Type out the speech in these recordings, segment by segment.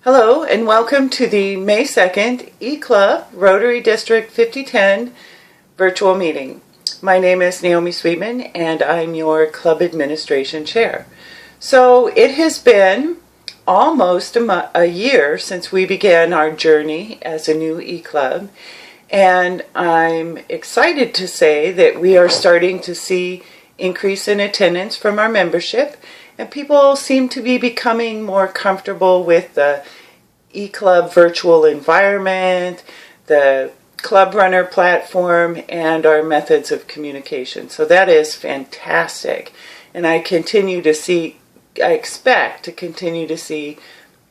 Hello and welcome to the May 2nd E-Club Rotary District 5010 virtual meeting. My name is Naomi Sweetman and I'm your club administration chair. So it has been almost a year since we began our journey as a new E-Club, and I'm excited to say that we are starting to see increase in attendance from our membership, and people seem to be becoming more comfortable with the E-Club virtual environment, the Club Runner platform, and our methods of communication. So that is fantastic. And I expect to continue to see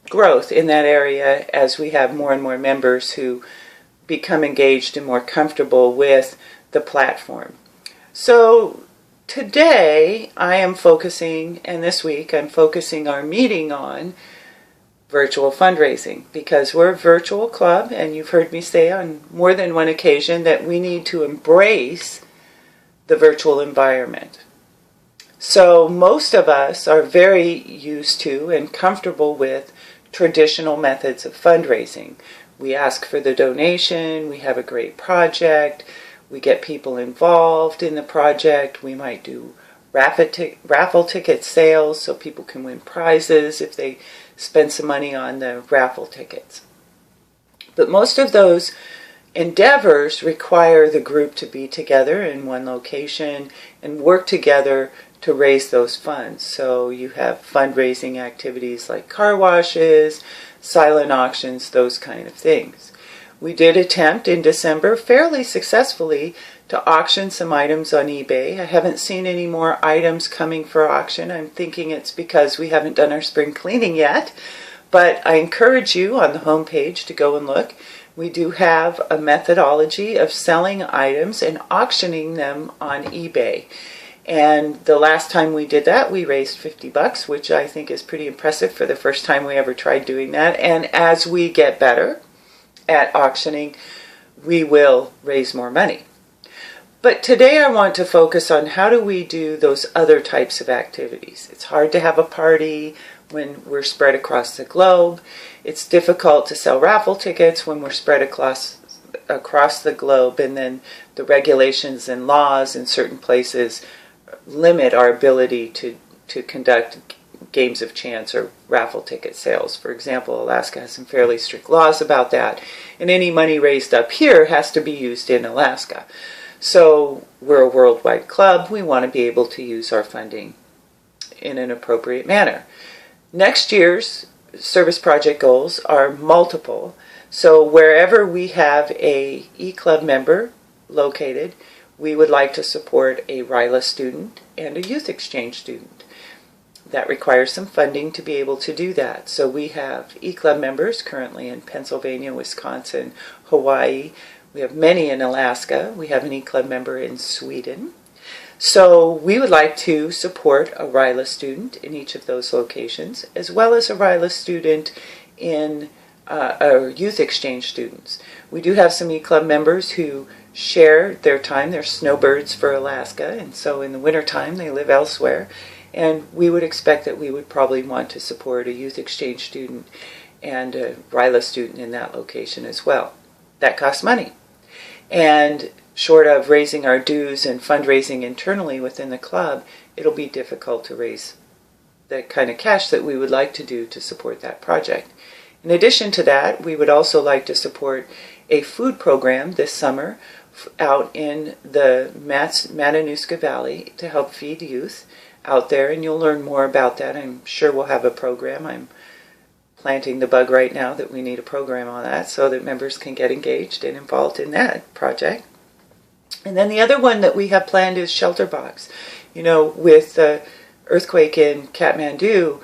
growth in that area as we have more and more members who become engaged and more comfortable with the platform. So today I am focusing, and this week I'm focusing our meeting on virtual fundraising, because we're a virtual club, and you've heard me say on more than one occasion that we need to embrace the virtual environment. So most of us are very used to and comfortable with traditional methods of fundraising. We ask for the donation, we have a great project, we get people involved in the project, we might do raffle ticket sales so people can win prizes if they spend some money on the raffle tickets. But most of those endeavors require the group to be together in one location and work together to raise those funds. So you have fundraising activities like car washes, silent auctions, those kind of things. We did attempt in December fairly successfully to auction some items on eBay. I haven't seen any more items coming for auction. I'm thinking it's because we haven't done our spring cleaning yet, but I encourage you on the homepage to go and look. We do have a methodology of selling items and auctioning them on eBay. And the last time we did that, we raised $50, which I think is pretty impressive for the first time we ever tried doing that. And as we get better at auctioning, we will raise more money. But today I want to focus on how do we do those other types of activities. It's hard to have a party when we're spread across the globe. It's difficult to sell raffle tickets when we're spread across the globe, and then the regulations and laws in certain places limit our ability to conduct games of chance or raffle ticket sales. For example, Alaska has some fairly strict laws about that, and any money raised up here has to be used in Alaska. So we're a worldwide club. We want to be able to use our funding in an appropriate manner. Next year's service project goals are multiple. So wherever we have a E-Club member located, we would like to support a RILA student and a youth exchange student. That requires some funding to be able to do that. So we have E-Club members currently in Pennsylvania, Wisconsin, Hawaii. We have many in Alaska. We have an E-Club member in Sweden. So we would like to support a RILA student in each of those locations, as well as a RILA student in youth exchange students. We do have some E-Club members who share their time. They're snowbirds for Alaska, and so in the wintertime they live elsewhere. And we would expect that we would probably want to support a youth exchange student and a RILA student in that location as well. That costs money. And short of raising our dues and fundraising internally within the club, it'll be difficult to raise the kind of cash that we would like to do to support that project. In addition to that, we would also like to support a food program this summer out in the Matanuska Valley to help feed youth out there, and you'll learn more about that. I'm sure we'll have a program. I'm planting the bug right now that we need a program on that so that members can get engaged and involved in that project. And then the other one that we have planned is Shelter Box. You know, with the earthquake in Kathmandu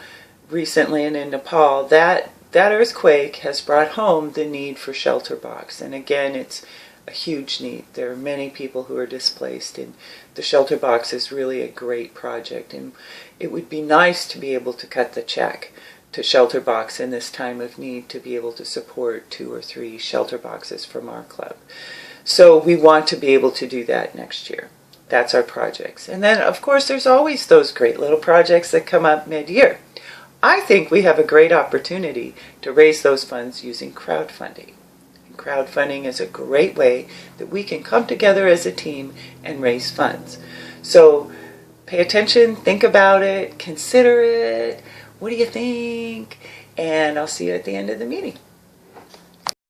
recently and in Nepal, that earthquake has brought home the need for Shelter Box. And again, it's a huge need. There are many people who are displaced, and the Shelter Box is really a great project. And it would be nice to be able to cut the check to Shelter Box in this time of need to be able to support 2 or 3 shelter boxes from our club. So we want to be able to do that next year. That's our projects. And then, of course, there's always those great little projects that come up mid-year. I think we have a great opportunity to raise those funds using crowdfunding. And crowdfunding is a great way that we can come together as a team and raise funds. So pay attention, think about it, consider it. What do you think? And I'll see you at the end of the meeting.